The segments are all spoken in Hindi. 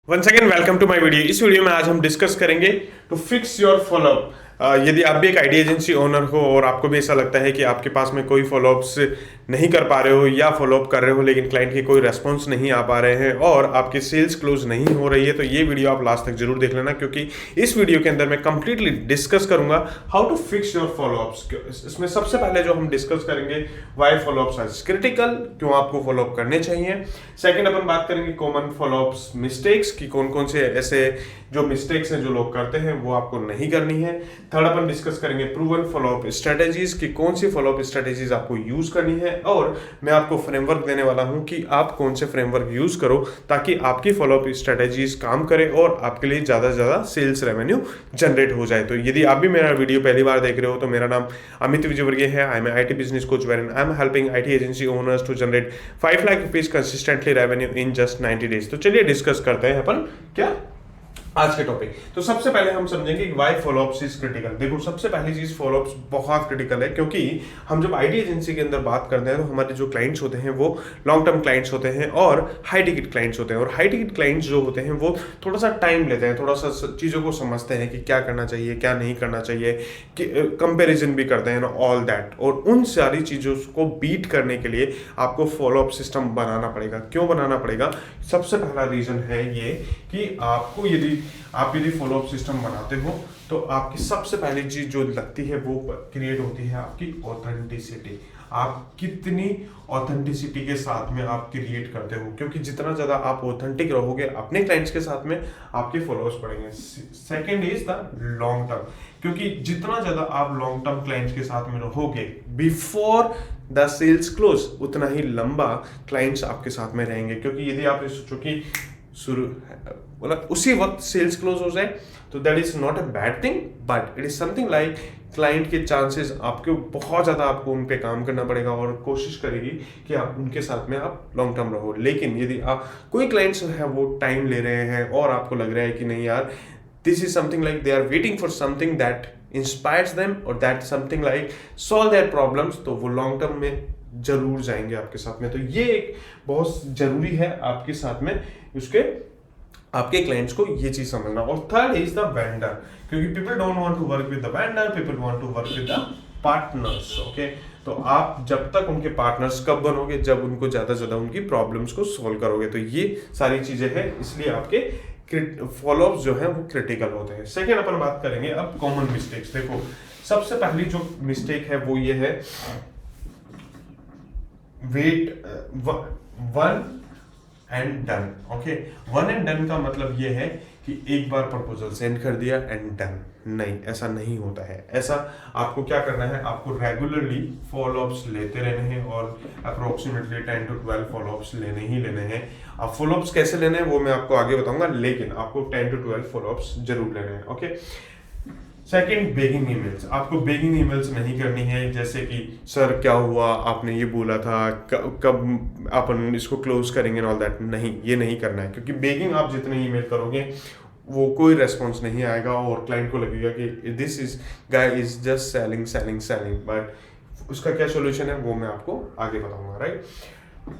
Once again welcome to my video. इस वीडियो में आज हम डिस्कस करेंगे टू फिक्स योर फॉलोअप। यदि आप भी एक आईटी एजेंसी ओनर हो और आपको भी ऐसा लगता है कि आपके पास में कोई फॉलोअप्स नहीं कर पा रहे हो या फॉलोअप कर रहे हो लेकिन क्लाइंट के कोई रेस्पॉन्स नहीं आ पा रहे हैं और आपकी सेल्स क्लोज नहीं हो रही है, तो ये वीडियो आप लास्ट तक जरूर देख लेना, क्योंकि इस वीडियो के अंदर मैं कंप्लीटली डिस्कस करूंगा how to fix your followups. इसमें सबसे पहले जो हम डिस्कस करेंगे वाई फॉलोअप्स आर क्रिटिकल, क्यों आपको फॉलोअप करने चाहिए। सेकंड अपन बात करेंगे कॉमन फॉलोअप्स मिस्टेक्स की कौन कौन से ऐसे जो मिस्टेक्स हैं जो लोग करते हैं वो आपको नहीं करनी है। थर्ड अपन डिस्कस करेंगे प्रूवन फॉलोअप स्ट्रेटेजीज की कौन सी फॉलोअप स्ट्रेटेजीज आपको यूज करनी है, और मैं आपको फ्रेमवर्क देने वाला हूं कि आप कौन से फ्रेमवर्क यूज करो ताकि आपकी फॉलोअप स्ट्रेटेजीज काम करे और आपके लिए ज्यादा से ज्यादा सेल्स रेवेन्यू जनरेट हो जाए। तो यदि आप भी मेरा वीडियो पहली बार देख रहे हो तो मेरा नाम अमित विजयवर्गीय है। I am IT business coach where I am helping IT agency owners to generate 5 lakh rupees consistently revenue in just 90 days. तो चलिए डिस्कस करते हैं अपन क्या आज के टॉपिक। तो सबसे पहले हम समझेंगे व्हाई फॉलोअप्स इज क्रिटिकल। देखो, सबसे पहली चीज फॉलोअप्स बहुत क्रिटिकल है, क्योंकि हम जब आईटी एजेंसी के अंदर बात करते हैं तो हमारे जो क्लाइंट्स होते हैं वो लॉन्ग टर्म क्लाइंट्स होते हैं और हाई टिकट क्लाइंट्स होते हैं। और हाई टिकट क्लाइंट्स जो होते हैं वो थोड़ा सा टाइम लेते हैं, थोड़ा सा चीज़ों को समझते हैं कि क्या करना चाहिए क्या नहीं करना चाहिए, कि कंपेरिजन भी करते हैं ना, ऑल दैट। और उन सारी चीज़ों को बीट करने के लिए आपको फॉलोअप सिस्टम बनाना पड़ेगा। क्यों बनाना पड़ेगा? सबसे पहला रीजन है ये कि आपको यदि फॉलोअप सिस्टम बनाते हो तो आपकी सबसे पहली चीज जो लगती है वो क्रिएट होती है आपकी ऑथेंटिसिटी। आप कितनी ऑथेंटिसिटी के साथ में आप क्रिएट करते हो, क्योंकि जितना ज्यादा आप ऑथेंटिक रहोगे अपने क्लाइंट्स के साथ में आपके फॉलोअर्स बढ़ेंगे। Second is the long term, क्योंकि जितना ज्यादा आप लॉन्ग टर्म क्लाइंट्स के साथ में रहोगे बिफोर द सेल्स क्लोज, उतना ही लंबा क्लाइंट्स आपके साथ में रहेंगे। क्योंकि यदि आप सोचो कि शुरू मतलब उसी वक्त सेल्स क्लोज हो जाए तो that is not a bad thing, but it is something like client के चांसेस आपके बहुत ज़्यादा आपको उन पे काम करना पड़ेगा और कोशिश करेगी कि आप उनके साथ में आप लॉन्ग टर्म रहो। लेकिन यदि आप कोई क्लाइंट्स है वो टाइम ले रहे हैं और आपको लग रहा है कि नहीं यार, this is something like they are waiting for something that inspires them और that something like solve their problems, तो वो लॉन्ग टर्म में जरूर जाएंगे आपके साथ में। तो ये एक बहुत जरूरी है आपके साथ में उसके आपके क्लाइंट्स को ये चीज समझना। और थर्ड इज द वेंडर, क्योंकि people don't want to work with the vendor, people want to work with the partners. Okay, तो आप जब तक उनके पार्टनर्स कब बनोगे? जब उनको ज्यादा से ज्यादा उनकी प्रॉब्लम्स को सॉल्व करोगे। तो ये सारी चीजें हैं, इसलिए आपके फॉलोअप्स जो है वो क्रिटिकल होते हैं। सेकेंड अपन बात करेंगे अब कॉमन मिस्टेक्स। देखो, सबसे पहली जो मिस्टेक है वो ये है wait one and done. Okay, one and done का मतलब ये है कि एक बार प्रपोजल सेंड कर दिया एंड डन। नहीं, ऐसा नहीं होता है। ऐसा आपको क्या करना है, आपको रेगुलरली फॉलोअप्स लेते रहने हैं और अप्रोक्सीमेटली 10 to 12 फॉलोअप्स लेने ही लेने हैं। अब फॉलोअप्स कैसे लेने हैं वो मैं आपको आगे बताऊंगा, लेकिन आपको 10 to 12 फॉलोअप्स जरूर लेने हैं। Okay, second, begging emails. आपको बेगिंग ईमेल्स नहीं करनी है, जैसे कि सर क्या हुआ, आपने ये बोला था, कब अपन इसको क्लोज करेंगे ऑल दैट। नहीं, ये नहीं करना है, क्योंकि बेगिंग आप जितने ईमेल करोगे वो कोई रेस्पॉन्स नहीं आएगा और क्लाइंट को लगेगा कि this is guy is just selling selling selling. But उसका क्या सोल्यूशन है वो मैं आपको आगे बताऊंगा, right.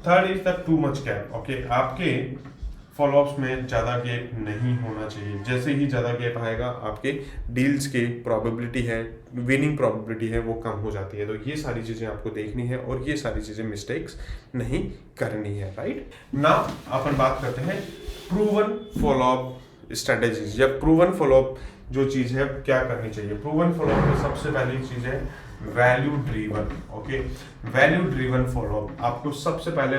Third is the too much gap. Okay, आपके फॉलोअप्स में ज़्यादा गैप नहीं होना चाहिए। जैसे ही ज़्यादा गैप आएगा आपके डील्स की प्रोबेबिलिटी है, विनिंग प्रोबेबिलिटी है, वो कम हो जाती है। तो ये सारी चीज़ें आपको देखनी है और ये सारी चीज़ें मिस्टेक्स नहीं करनी है, राइट। नाउ अपन बात करते हैं प्रूवन फॉलोअप स्ट्रेटेजीज या प्रूवन फॉलोअप जो चीज़ है क्या करनी चाहिए। प्रूवन फॉलोअप में सबसे पहली चीज़ है value driven. Okay, value driven follow up. आपको सबसे पहले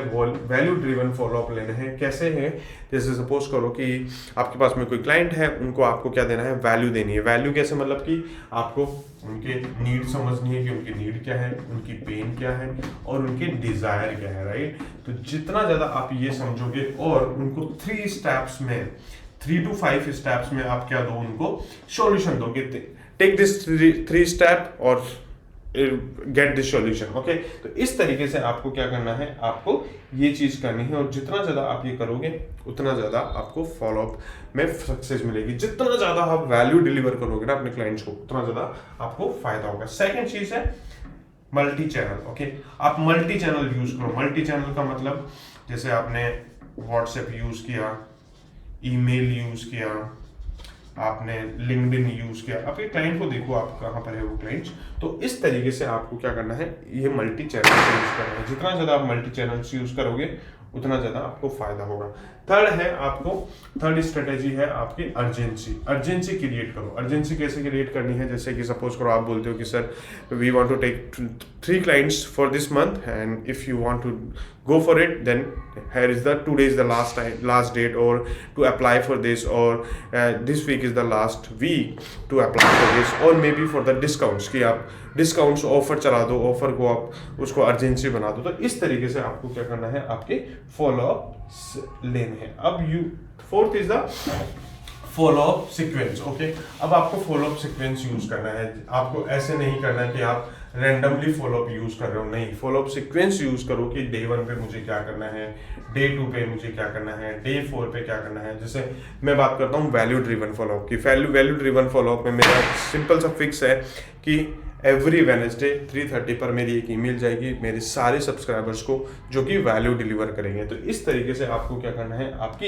वैल्यू ड्रीवन फॉलोअप लेने हैं। कैसे है? जैसे सपोज करो कि आपके पास में कोई क्लाइंट है, उनको आपको क्या देना है, वैल्यू देनी है। वैल्यू कैसे? मतलब कि आपको उनके नीड समझनी है कि उनकी नीड क्या है, उनकी पेन क्या है और उनके डिजायर क्या है, राइट। तो जितना ज्यादा आप ये समझोगे और उनको 3 to 5 स्टेप्स में आप क्या दो, उनको सॉल्यूशन दोगे। टेक दिस 3 स्टेप और गेट दिस सॉल्यूशन। ओके, तो इस तरीके से आपको क्या करना है, आपको ये चीज करनी है और जितना ज्यादा आप ये करोगे उतना ज्यादा आपको फॉलोअप में सक्सेस मिलेगी। जितना ज्यादा आप वैल्यू डिलीवर करोगे ना अपने क्लाइंट्स को, उतना ज्यादा आपको फायदा होगा। सेकंड चीज है मल्टी चैनल। ओके, आप मल्टी चैनल यूज करो। मल्टी चैनल का मतलब जैसे आपने व्हाट्सएप यूज किया, ईमेल यूज़ किया, आपने लिंक्डइन यूज़ किया, आपके क्लाइंट को देखो आप कहाँ पर है वो क्लाइंट्स। तो इस तरीके से आपको क्या करना है, ये मल्टी चैनल यूज़ करना है। जितना ज़्यादा आप मल्टी चैनल्स यूज़ करोगे उतना ज़्यादा आपको फायदा होगा। थर्ड स्ट्रेटेजी है आपकी अर्जेंसी क्रिएट करो। अर्जेंसी कैसे क्रिएट करनी है, जैसे कि सपोज करो आप बोलते हो कि sir we want to take 3 clients for this month and if you want to go for it, then here is today is the last date or to apply for this, or this week is the last week to apply for this, or maybe for the discounts कि आप डिस्काउंट्स ऑफर चला दो, ऑफर को आप उसको अर्जेंसी बना दो। तो इस तरीके से आपको क्या करना है, आपके फॉलोअप लेने हैं। अब fourth is the follow up sequence. Okay, अब आपको फॉलोअप सीक्वेंस यूज करना है। आपको ऐसे नहीं करना है कि आप रैंडमली फॉलोअप यूज कर रहे हो, नहीं, फॉलोअप सीक्वेंस यूज करो कि डे 1 पे मुझे क्या करना है, डे 2 पे मुझे क्या करना है, डे 4 पे क्या करना है। जैसे मैं बात करता हूँ वैल्यू ड्रिवन फॉलोअप की। वैल्यू ड्रिवन फॉलोअप में मेरा सिंपल सा फिक्स है कि एवरी वेडनेसडे 3:30 पर मेरी एक ईमेल जाएगी मेरे सारे सब्सक्राइबर्स को जो कि वैल्यू डिलीवर करेंगे। तो इस तरीके से आपको क्या करना है, आपकी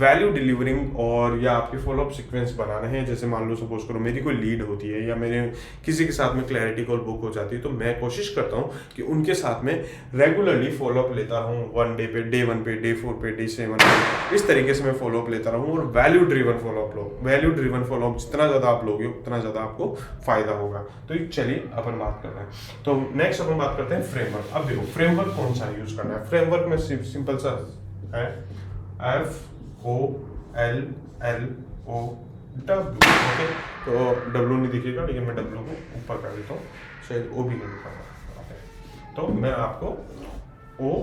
वैल्यू डिलीवरिंग और या आपके फॉलोअप सीक्वेंस बनाने हैं। जैसे मान लो सपोज करो मेरी कोई लीड होती है या मेरे किसी के साथ में क्लैरिटी कॉल बुक हो जाती है, तो मैं कोशिश करता हूँ कि उनके साथ में रेगुलरली फॉलोअप लेता रहूँ। डे 1 पे, डे 4 पे, डे 7 पे, इस तरीके से मैं फॉलोअप लेता रहूँ। और वैल्यू ड्रिवन फॉलोअप लो। वैल्यू ड्रिवन फॉलोअप जितना ज़्यादा आप लोगे उतना ज़्यादा आपको फायदा होगा। तो चलिए अपन बात कर रहे हैं। तो नेक्स्ट अपन बात करते हैं फ्रेमवर्क। अब देखो फ्रेमवर्क कौन सा यूज करना है। फ्रेमवर्क में सिंपल सा है FOLLOW। ओके, तो W नहीं दिखेगा लेकिन मैं W को ऊपर कर देता हूँ, शायद O भी नहीं दिखा। ओके, तो मैं आपको O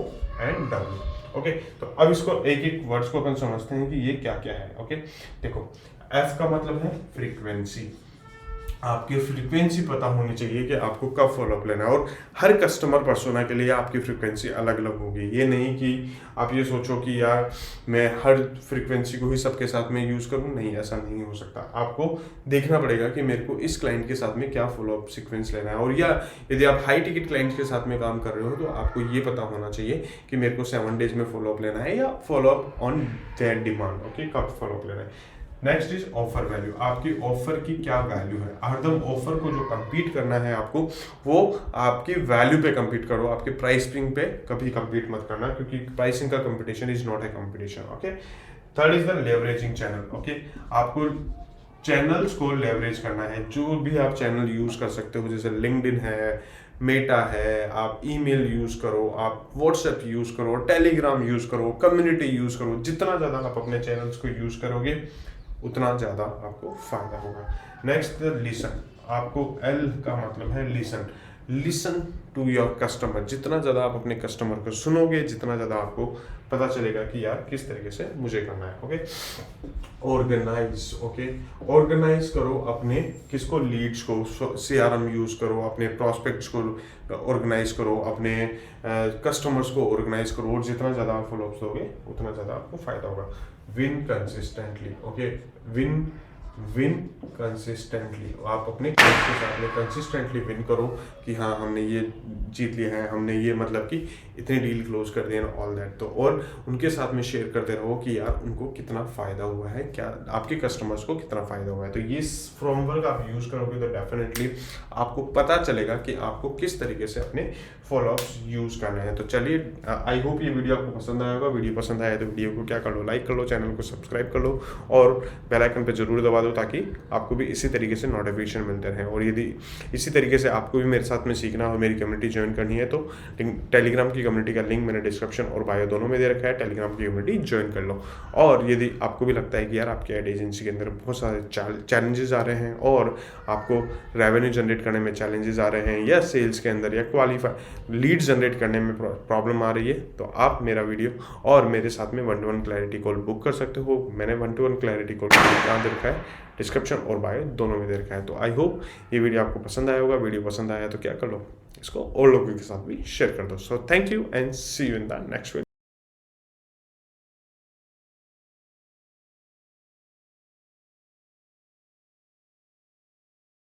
and W। ओके, तो अब इसको एक एक वर्ड्स को अपन समझते हैं कि ये क्या क्या है। ओके, देखो F का मतलब है फ्रीक्वेंसी। आपकी फ्रीक्वेंसी पता होनी चाहिए कि आपको कब फॉलोअप लेना है। और हर कस्टमर पर्सोना के लिए आपकी फ्रीक्वेंसी अलग अलग होगी। ये नहीं कि आप ये सोचो कि यार मैं हर फ्रीक्वेंसी को ही सबके साथ में यूज़ करूँ, नहीं, ऐसा नहीं हो सकता। आपको देखना पड़ेगा कि मेरे को इस क्लाइंट के साथ में क्या फॉलोअप सीक्वेंस लेना है। और या यदि आप हाई टिकट क्लाइंट के साथ में काम कर रहे हो तो आपको ये पता होना चाहिए कि मेरे को 7 डेज में फॉलोअप लेना है या follow up on their demand. Okay, कब फॉलोअप लेना है। Next is offer value. आपकी ऑफर की क्या वैल्यू है। हरदम ऑफर को जो compete करना है आपको, वो आपकी वैल्यू पे compete करो, आपके प्राइसिंग पे कभी compete मत करना, क्योंकि प्राइसिंग का competition is not a competition. Okay, third is the leveraging channel. Okay, आपको चैनल्स को लेवरेज करना है। जो भी आप चैनल यूज कर सकते हो, जैसे लिंक्डइन है, मेटा है, आप ईमेल यूज करो, आप व्हाट्सएप यूज करो, टेलीग्राम यूज करो, कम्युनिटी यूज करो। जितना ज़्यादा आप अपने चैनल्स को यूज करोगे उतना ज़्यादा आपको फायदा होगा। Next listen. आपको L का मतलब है लिसन टू योर कस्टमर। जितना ज़्यादा आप अपने कस्टमर को सुनोगे, जितना ज़्यादा आपको पता चलेगा कि यार किस तरीके से मुझे करना है। Okay, organise. ओके, ऑर्गेनाइज करो अपने किसको, लीड्स को। CRM यूज करो, अपने प्रॉस्पेक्ट्स को ऑर्गेनाइज करो, अपने कस्टमर्स को ऑर्गेनाइज करो। और जितना ज़्यादा आप फॉलोअप्स दोगे उतना ज़्यादा आपको फायदा होगा। Win consistently. Okay, win consistently. आप अपने क्लाइंट के साथ में कंसिस्टेंटली विन करो कि हाँ हमने ये जीत लिया है, हमने ये मतलब कि इतनी डील क्लोज कर दी है, ऑल दैट। तो और उनके साथ में शेयर करते रहो कि यार उनको कितना फ़ायदा हुआ है, क्या आपके कस्टमर्स को कितना फ़ायदा हुआ है। तो ये फ्रेमवर्क आप यूज़ करोगे तो डेफिनेटली आपको पता चलेगा कि आपको किस तरीके से अपने फॉलोअप्स यूज़ करने हैं। तो चलिए, आई होप ये वीडियो आपको पसंद आया होगा। वीडियो पसंद आया तो वीडियो को क्या कर लो, लाइक कर लो, चैनल को सब्सक्राइब कर लो और बेल आइकन पर जरूर दबा दो, ताकि आपको भी इसी तरीके से नोटिफिकेशन मिलते रहें। और यदि इसी तरीके से आपको भी मेरे साथ में सीखना और मेरी कम्युनिटी ज्वाइन करनी है तो टेलीग्राम की कम्युनिटी का लिंक मैंने डिस्क्रिप्शन और बायो दोनों में दे रखा है। टेलीग्राम की कम्युनिटी ज्वाइन कर लो। और यदि आपको भी लगता है कि यार आपके एड एजेंसी के अंदर बहुत सारे चैलेंजेस आ रहे हैं और आपको रेवेन्यू जनरेट करने में चैलेंजेस आ रहे हैं, या सेल्स के अंदर या क्वालिफाई लीड जनरेट करने में प्रॉब्लम आ रही है, तो आप मेरा वीडियो और मेरे साथ में 1-to-1 क्लैरिटी कॉल बुक कर सकते हो। मैंने 1-to-1 क्लैरिटी कॉल कहाँ दे रखा है, डिस्क्रिप्शन और बायो दोनों में दे रखा है। तो आई होप ये वीडियो आपको पसंद आया होगा। वीडियो पसंद आया तो क्या कर लो, इसको और लोगों के साथ भी शेयर कर दो। So thank you and see you in the next video.